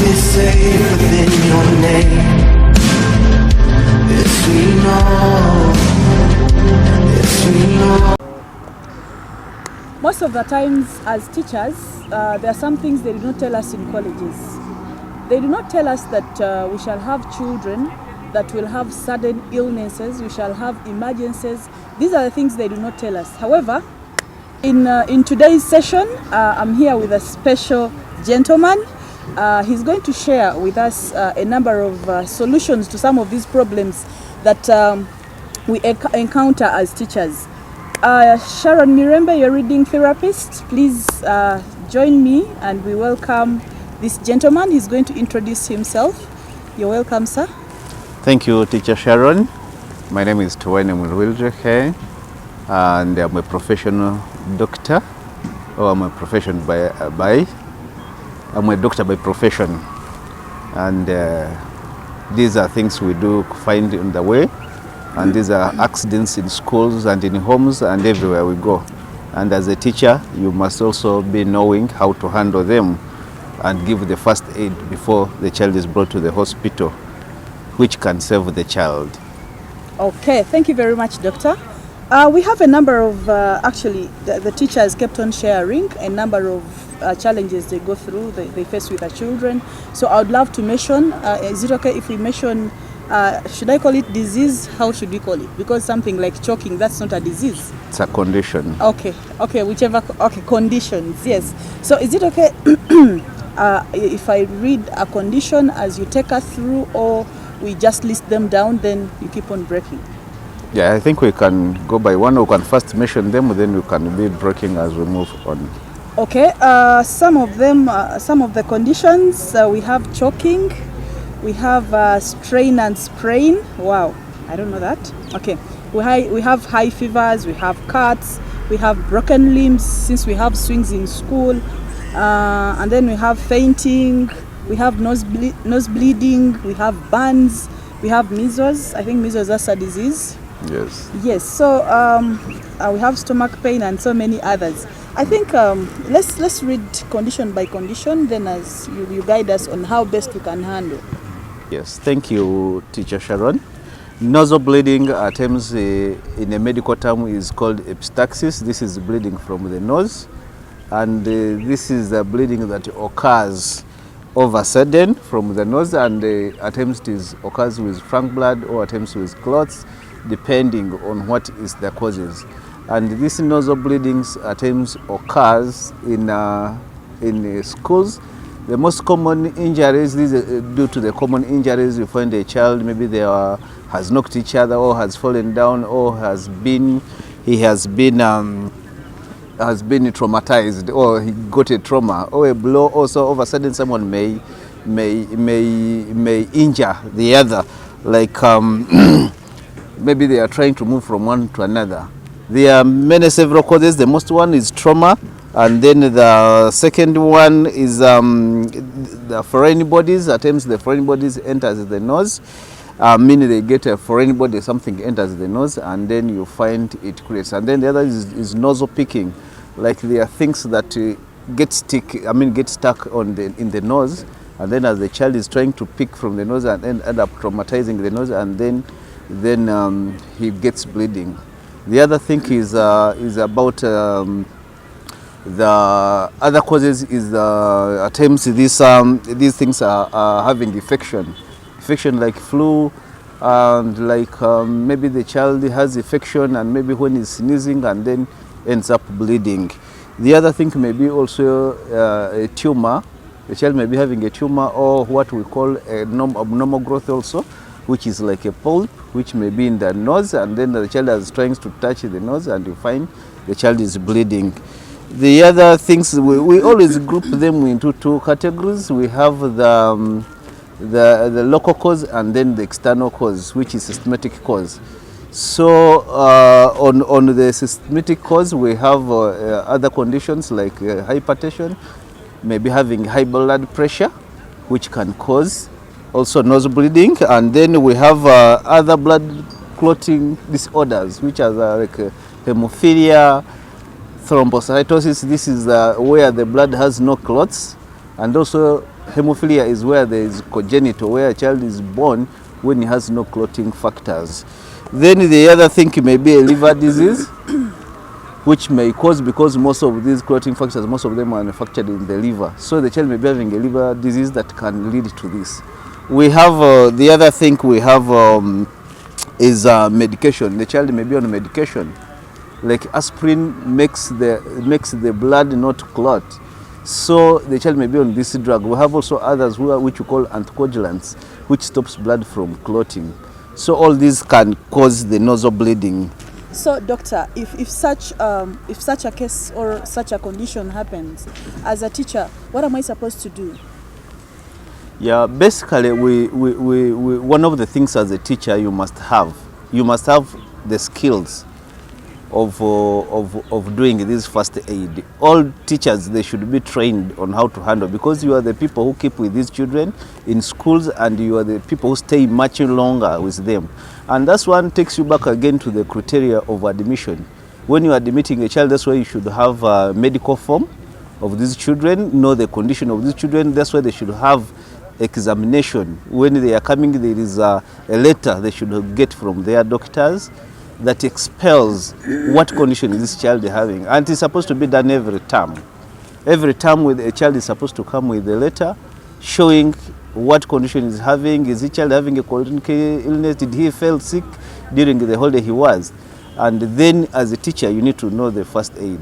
is safe within your name. Yes, we know. Yes, we know. Most of the times as teachers, there are some things they do not tell us in colleges. They do not tell us that we shall have children that will have sudden illnesses, we shall have emergencies. These are the things they do not tell us. However, in today's session, I'm here with a special gentleman. He's going to share with us a number of solutions to some of these problems that we encounter as teachers. Sharon Mirembe, your reading therapist, please join me and we welcome this gentleman. He's going to introduce himself. You're welcome, sir. Thank you, Teacher Sharon. My name is Tuwaine Mulwiljehe, and I'm a professional doctor, or I'm a doctor by profession. And these are things we do find in the way, and these are accidents in schools and in homes and everywhere we go. And as a teacher, you must also be knowing how to handle them and give the first aid before the child is brought to the hospital, which can save the child. Okay, thank you very much, Doctor. We have a number of, actually, the teachers kept on sharing a number of challenges they go through, they face with their children. So I would love to mention, is it okay if we mention, should I call it disease? How should we call it? Because something like choking, that's not a disease. It's a condition. Okay, conditions, yes. So is it okay if I read a condition as you take us through, or we just list them down, then you keep on breaking? Yeah, I think we can go by one. We can first mention them, then we can be breaking as we move on. Okay, some of them, some of the conditions, we have choking, we have strain and sprain. Wow, I don't know that. Okay, we have high fevers, we have cuts, we have broken limbs since we have swings in school, and then we have fainting, we have nose bleeding, we have burns, we have measles. I think measles is a disease. Yes. Yes. So we have stomach pain and so many others. I think let's read condition by condition, then as you guide us on how best we can handle. Yes. Thank you, Teacher Sharon. Nasal bleeding, at times in a medical term, is called epistaxis. This is bleeding from the nose, and this is a bleeding that occurs over a sudden from the nose, and at times it occurs with frank blood or at times with clots, depending on what is the causes. And this nasal bleedings at times occurs in schools. The most common injuries, these are due to the common injuries. You find a child, maybe they has knocked each other, or has fallen down, or has been traumatized, or he got a trauma or a blow. Also, all of a sudden, someone may injure the other, like maybe they are trying to move from one to another. There are several causes. The most one is trauma, and then the second one is the foreign bodies. At times, the foreign bodies enters the nose. Meaning they get a foreign body, something enters the nose, and then you find it creates. And then the other is nasal picking, like there are things that get stuck in the nose, and then as the child is trying to pick from the nose and end up traumatizing the nose, and then he gets bleeding. The other thing is about the other causes is at times these things are having infection like flu, and like maybe the child has infection, and maybe when he's sneezing and then ends up bleeding. The other thing may be also a tumor. The child may be having a tumor, or what we call abnormal growth also, which is like a polyp, which may be in the nose, and then the child is trying to touch the nose, and you find the child is bleeding. The other things, we always group them into two categories. We have the local cause and then the external cause, which is systematic cause. So on the systematic cause, we have other conditions like hypertension, maybe having high blood pressure, which can cause also nose bleeding. And then we have other blood clotting disorders, which are like hemophilia, thrombocytosis. This is where the blood has no clots, and also hemophilia is where there is congenital, where a child is born when he has no clotting factors. Then the other thing may be a liver disease, which may cause, because most of these clotting factors, most of them are manufactured in the liver. So the child may be having a liver disease that can lead to this. We have the other thing we have is medication. The child may be on medication. Like aspirin makes the blood not clot. So the child may be on this drug. We have also others which we call anticoagulants, which stops blood from clotting. So all these can cause the nasal bleeding. So, doctor, if such a case or such a condition happens, as a teacher, what am I supposed to do? Yeah, basically, we one of the things as a teacher you must have the skills of doing this first aid. All teachers, they should be trained on how to handle, because you are the people who keep with these children in schools, and you are the people who stay much longer with them. And that's one takes you back again to the criteria of admission. When you are admitting a child, that's why you should have a medical form of these children, know the condition of these children. That's why they should have examination. When they are coming, there is a letter they should get from their doctors that expels what condition is this child having. And it's supposed to be done every term. Every term with a child is supposed to come with a letter showing what condition is having. Is the child having a chronic illness? Did he feel sick during the holiday he was? And then as a teacher, you need to know the first aid.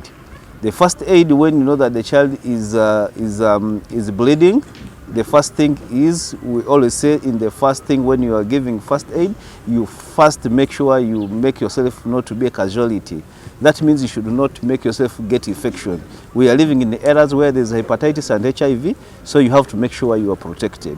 The first aid, when you know that the child is bleeding, the first thing is, we always say in the first thing when you are giving first aid, you first make sure you make yourself not to be a casualty. That means you should not make yourself get infection. We are living in the areas where there's hepatitis and HIV, so you have to make sure you are protected.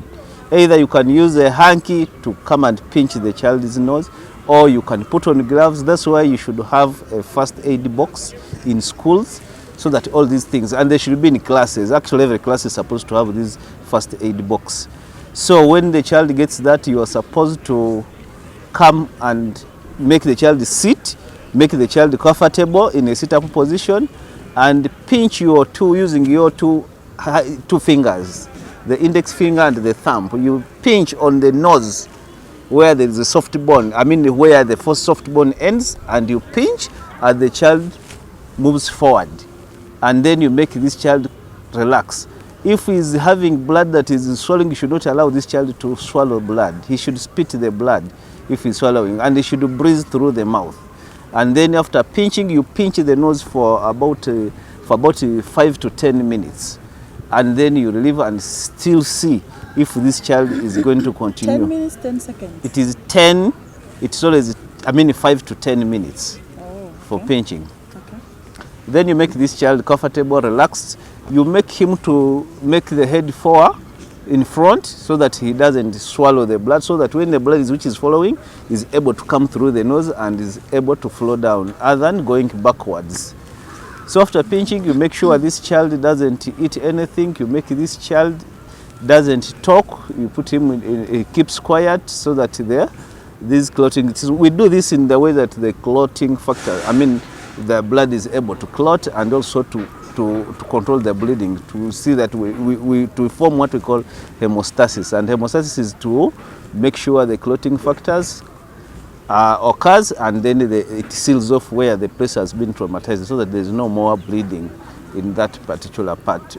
Either you can use a hanky to come and pinch the child's nose, or you can put on gloves. That's why you should have a first aid box in schools, so that all these things, and they should be in classes. Actually, every class is supposed to have this first aid box. So when the child gets that, you are supposed to come and make the child sit, make the child comfortable in a sit-up position, and pinch your using your two fingers, the index finger and the thumb. You pinch on the nose where there is a soft bone, where the first soft bone ends, and you pinch as the child moves forward. And then you make this child relax. If he is having blood that is swallowing, you should not allow this child to swallow blood. He should spit the blood if he's swallowing, and he should breathe through the mouth. And then after pinching, you pinch the nose for about 5 to 10 minutes. And then you relieve and still see if this child is going to continue. 10 minutes, 10 seconds? It is 10, it's always, 5 to 10 minutes for pinching. Then you make this child comfortable, relaxed. You make him to make the head forward in front so that he doesn't swallow the blood, so that when the blood which is following is able to come through the nose and is able to flow down, other than going backwards. So after pinching, you make sure this child doesn't eat anything. You make this child doesn't talk. You put him he keeps quiet, so that this clotting, we do this in the way that the clotting factor, the blood is able to clot, and also to control the bleeding, to see that we to form what we call hemostasis. And hemostasis is to make sure the clotting factors occurs, and then it seals off where the place has been traumatized, so that there is no more bleeding in that particular part.